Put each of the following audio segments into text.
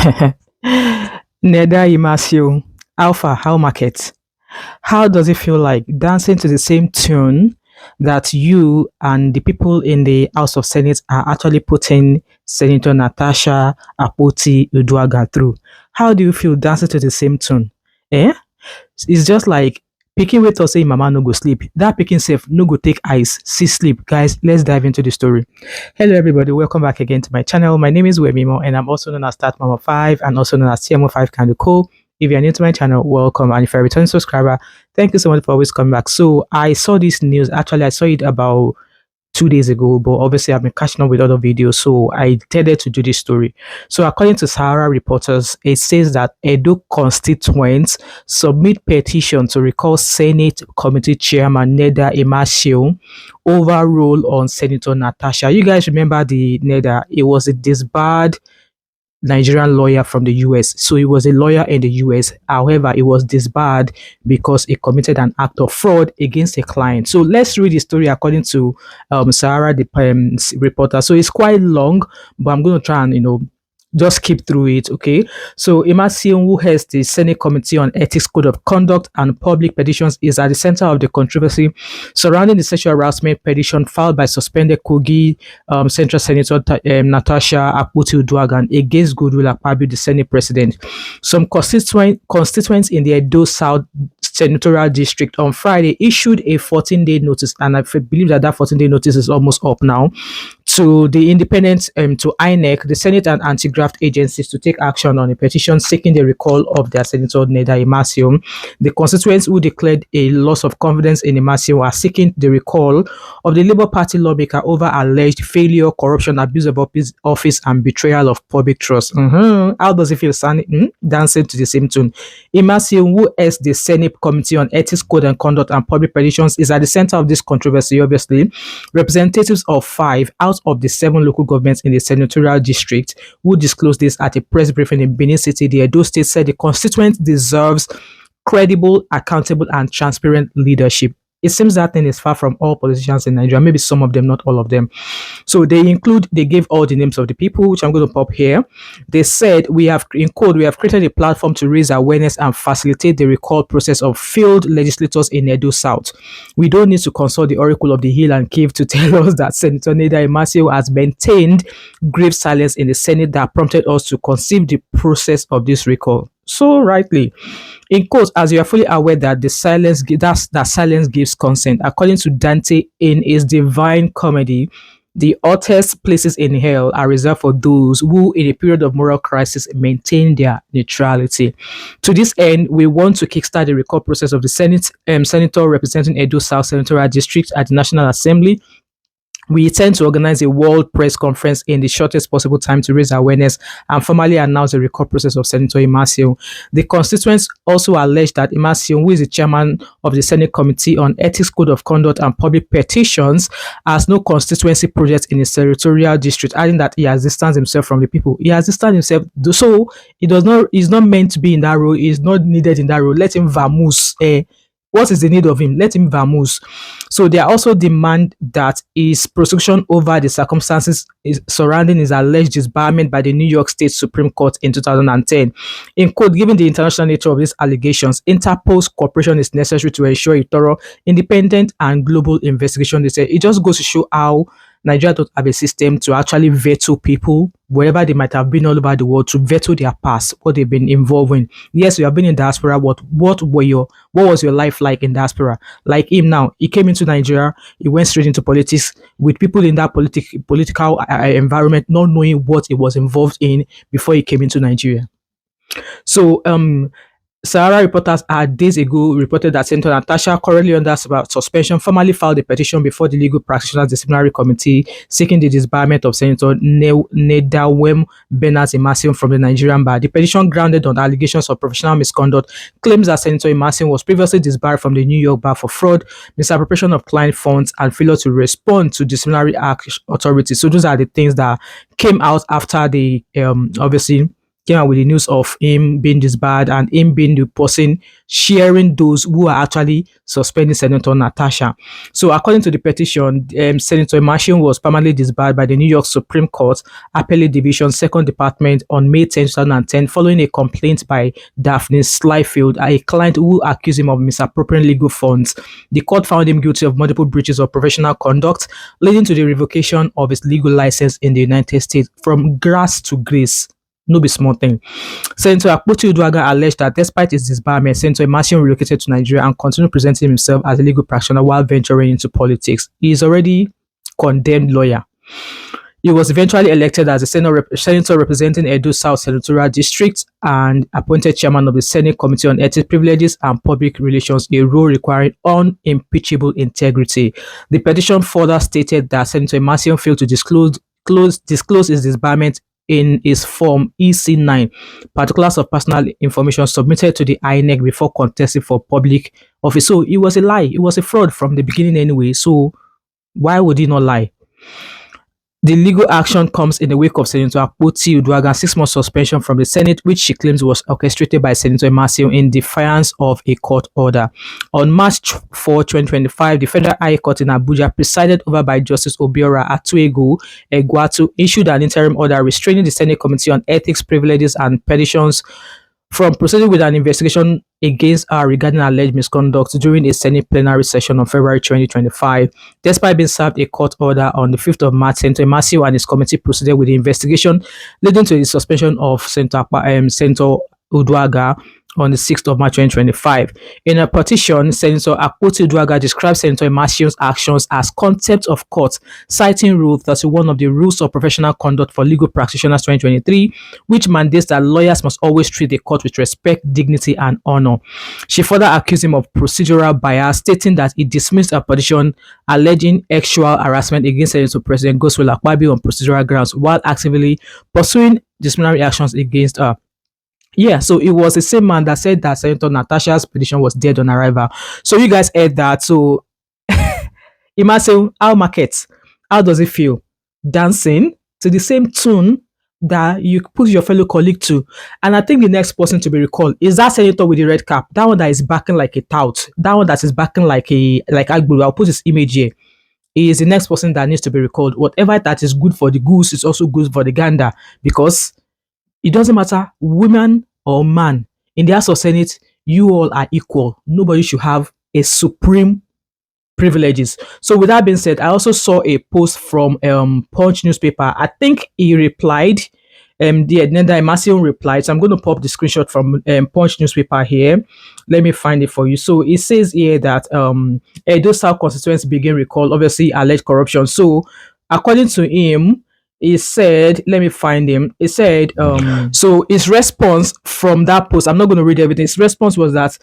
Neda Imaseun, Alpha, how market? How does it feel like dancing to the same tune that you and the people in the House of Senate are actually putting Senator Natasha Apoti Uduaga through? How do you feel dancing to the same tune? Eh? It's just like picking weight or saying mama no go sleep. That picking safe no go take ice, see sleep. Guys, let's dive into the story. Hello everybody, welcome back again to my channel. My name is Wemimo and I'm also known as Start Mama 5 and also known as TMO5 Kind Co. If you're new to my channel, welcome. And if you're a returning subscriber, thank you so much for always coming back. So I saw this news. Actually, I saw it about 2 days ago, but obviously I've been catching up with other videos, so I intended to do this story. So according to Sahara reporters, it says that Edo constituents submit petition to recall Senate Committee Chairman Neda Imaseun over role on Senator Natasha. You guys remember the Neda? It was a disbarred Nigerian lawyer from the US. So he was a lawyer in the US. However, he was disbarred because he committed an act of fraud against a client. So let's read the story according to Sahara, the reporter. So it's quite long, but I'm going to try and, just keep through it, okay? So Imaseun, who heads the Senate Committee on Ethics, Code of Conduct and Public Petitions, is at the center of the controversy surrounding the sexual harassment petition filed by suspended Kogi Central Senator Natasha Akpoti-Uduaghan against Goodwill Akpabio, the Senate President. Some constituents in the Edo South Senatorial District on Friday issued a 14-day notice, and I believe that 14-day notice is almost up now, to the independent to INEC, the Senate and anti-graft agencies to take action on a petition seeking the recall of their Senator Neda Imaseun. The constituents who declared a loss of confidence in Imaseun are seeking the recall of the Labour Party lawmaker over alleged failure, corruption, abuse of office, and betrayal of public trust. How does it feel, Sunny? Dancing to the same tune. Imaseun, who heads the Senate Committee on Ethics, Code and Conduct and Public Petitions, is at the center of this controversy, obviously. Representatives of 5 out of the 7 local governments in the senatorial district who disclosed this at a press briefing in Benin City, the Edo State, said the constituent deserves credible, accountable, and transparent leadership. It seems that thing is far from all politicians in Nigeria, maybe some of them, not all of them. So they gave all the names of the people, which I'm going to pop here. They said, we have created a platform to raise awareness and facilitate the recall process of failed legislators in Edo South. We don't need to consult the oracle of the hill and cave to tell us that Senator Neda Imaseun has maintained grave silence in the Senate that prompted us to conceive the process of this recall. So rightly, in quotes, as you are fully aware that that silence gives consent. According to Dante in his Divine Comedy, the hottest places in hell are reserved for those who, in a period of moral crisis, maintain their neutrality. To this end, we want to kickstart the recall process of the senator representing Edo South Senatorial District at the National Assembly. We intend to organize a world press conference in the shortest possible time to raise awareness and formally announce the recall process of Senator Imaseun. The constituents also alleged that Imaseun, who is the chairman of the Senate Committee on Ethics, Code of Conduct and Public Petitions, has no constituency project in his senatorial district, adding that he has distanced himself from the people. He has distanced himself, so he's not meant to be in that role. He's not needed in that role. Let him vamoose. What is the need of him? Let him vamoose. So they also demand that his prosecution over the circumstances surrounding his alleged disbarment by the New York State Supreme Court in 2010. In quote, given the international nature of these allegations, Interpol's cooperation is necessary to ensure a thorough, independent, and global investigation. They say it just goes to show how Nigeria don't have a system to actually veto people wherever they might have been all over the world, to veto their past, what they've been involved in. Yes, you have been in diaspora. What was your life like in diaspora? Like him now, he came into Nigeria, he went straight into politics with people in that political environment not knowing what he was involved in before he came into Nigeria. So Sahara reporters days ago reported that Senator Natasha, currently under suspension, formally filed a petition before the Legal Practitioners Disciplinary Committee seeking the disbarment of Senator Nedawem Bernard Imaseun from the Nigerian bar. The petition, grounded on allegations of professional misconduct, claims that Senator Imaseun was previously disbarred from the New York bar for fraud, misappropriation of client funds, and failure to respond to disciplinary authorities. So those are the things that came out after the obviously came out with the news of him being disbarred and him being the person sharing those who are actually suspending Senator Natasha. So, according to the petition, Senator Imaseun was permanently disbarred by the New York Supreme Court Appellate Division, Second Department on May 10, 2010, following a complaint by Daphne Slyfield, a client who accused him of misappropriating legal funds. The court found him guilty of multiple breaches of professional conduct, leading to the revocation of his legal license in the United States from grass to grace. No be small thing. Senator Akpoti Uduaghan alleged that despite his disbarment, Senator Imaseun relocated to Nigeria and continued presenting himself as a legal practitioner while venturing into politics. He is already condemned lawyer. He was eventually elected as a senator representing Edo South Senatorial District and appointed chairman of the Senate Committee on Ethics, Privileges and Public Relations, a role requiring unimpeachable integrity. The petition further stated that Senator Imaseun failed to disclose his disbarment in his form EC9, particulars of personal information submitted to the INEC before contesting for public office. So it was a lie. It was a fraud from the beginning anyway. So why would he not lie? The legal action comes in the wake of Senator Akpoti Uduaghan's 6-month suspension from the Senate, which she claims was orchestrated by Senator Imaseun in defiance of a court order. On March 4, 2025, the Federal High Court in Abuja, presided over by Justice Obiora Atuego Egwatu, issued an interim order restraining the Senate Committee on Ethics, Privileges and Petitions from proceeding with an investigation against her regarding alleged misconduct during a Senate plenary session on February 2025. Despite being served a court order on the 5th of March, Senator Imaseun and his committee proceeded with the investigation, leading to the suspension of Senator Uduaghan on the 6th of March 2025. In a petition, Senator Akpoti Uduaghan described Senator Imaseun's actions as contempt of court, citing Rule 31 of the Rules of Professional Conduct for Legal Practitioners 2023, which mandates that lawyers must always treat the court with respect, dignity, and honor. She further accused him of procedural bias, stating that he dismissed a petition alleging sexual harassment against Senator President Godswill Akpabio on procedural grounds while actively pursuing disciplinary actions against her. Yeah, so it was the same man that said that Senator Natasha's petition was dead on arrival. So you guys heard that. So Imaseun, how market? How does it feel? Dancing to the same tune that you put your fellow colleague to. And I think the next person to be recalled is that senator with the red cap. That one that is backing like a tout. That one that is backing like Agbu. I'll put his image here. He is the next person that needs to be recalled. Whatever that is good for the goose is also good for the gander, because it doesn't matter, woman or man, in the House of Senate, you all are equal. Nobody should have a supreme privileges. So with that being said, I also saw a post from Punch newspaper. I think he replied, the Nenda Imaseun replied. So I'm going to pop the screenshot from Punch newspaper here. Let me find it for you. So it says here that Edo South constituents begin recall, obviously alleged corruption. So according to him, he said, let me find him. He said, so his response from that post, I'm not going to read everything. His response was that,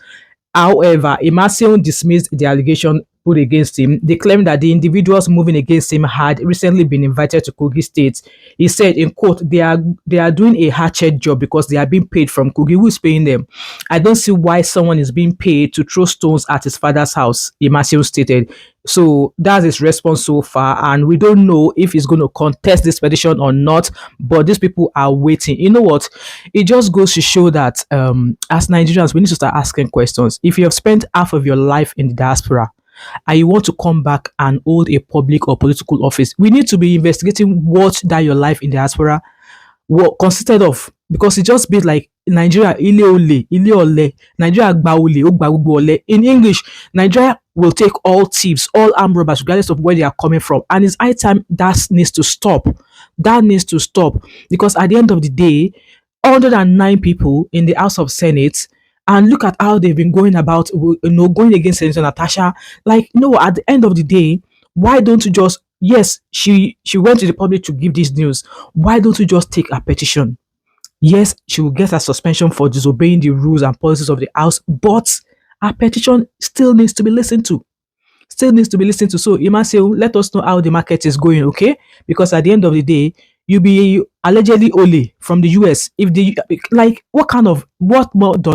however, Imaseun dismissed the allegation put against him. They claimed that the individuals moving against him had recently been invited to Kogi State. He said, in quote, they are doing a hatchet job because they are being paid from Kogi. Who is paying them? I don't see why someone is being paid to throw stones at his father's house, Imaseun stated. So that's his response so far, and we don't know if he's going to contest this petition or not, but these people are waiting. You know what? It just goes to show that as Nigerians, we need to start asking questions. If you have spent half of your life in the diaspora and you want to come back and hold a public or political office, we need to be investigating what that your life in the diaspora consisted of, because it just be like Nigeria ile ole, Nigeria gba ole, o gba gbogbo ole. In English, Nigeria will take all thieves, all armed robbers, regardless of where they are coming from, and it's high time that needs to stop. That needs to stop, because at the end of the day, 109 people in the House of Senate, and look at how they've been going about, going against Senator Natasha. Like, no, at the end of the day, why don't you just, yes, she went to the public to give this news. Why don't you just take a petition? Yes, she will get a suspension for disobeying the rules and policies of the House, but her petition still needs to be listened to. So Imaseun, let us know how the market is going, okay? Because at the end of the day, you be allegedly only from the US. If the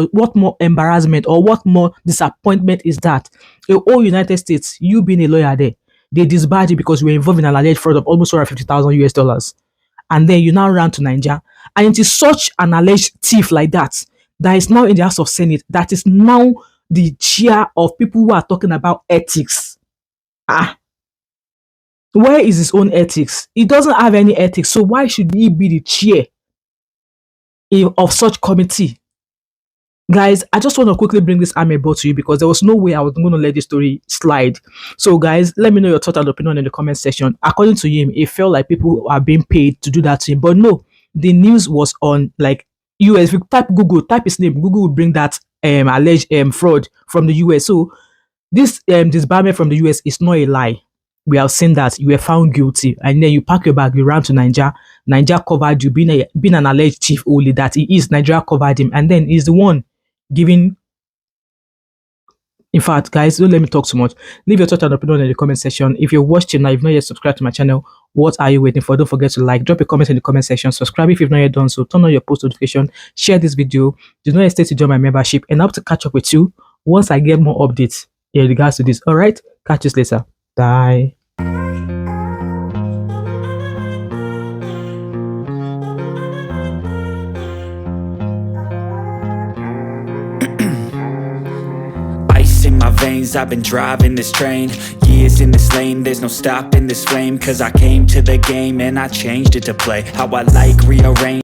what more embarrassment or what more disappointment is that? The whole United States, you being a lawyer there, they disbarred you because you were involved in an alleged fraud of almost $150,000 US. and then you now run to Nigeria. And it is such an alleged thief like that that is now in the House of Senate, that is now the chair of people who are talking about ethics. Ah, where is his own ethics? He doesn't have any ethics, so why should he be the chair of such committee? Guys, I just want to quickly bring this amebo to you because there was no way I was going to let this story slide. So guys, let me know your thought and opinion in the comment section. According to him, it felt like people are being paid to do that to him, but no, the news was on like US. If you type Google, type his name, Google will bring that alleged fraud from the US. So this disbarment from the US is not a lie. We have seen that you were found guilty, and then you pack your bag, you ran to Nigeria. Nigeria covered you, being an alleged chief only that he is. Nigeria covered him, and then he's the one giving. In fact, guys, don't let me talk too much. Leave your thoughts and opinion in the comment section. If you're watching now, you've not yet subscribed to my channel, what are you waiting for? Don't forget to like, drop a comment in the comment section, subscribe if you've not yet done so, turn on your post notification, share this video. Do not hesitate to join my membership, and I hope to catch up with you once I get more updates in regards to this. All right, catch you later. Bye. Ice in my veins, I've been driving this train. Years in this lane, there's no stopping this flame. Cause I came to the game and I changed it to play how I like, rearrange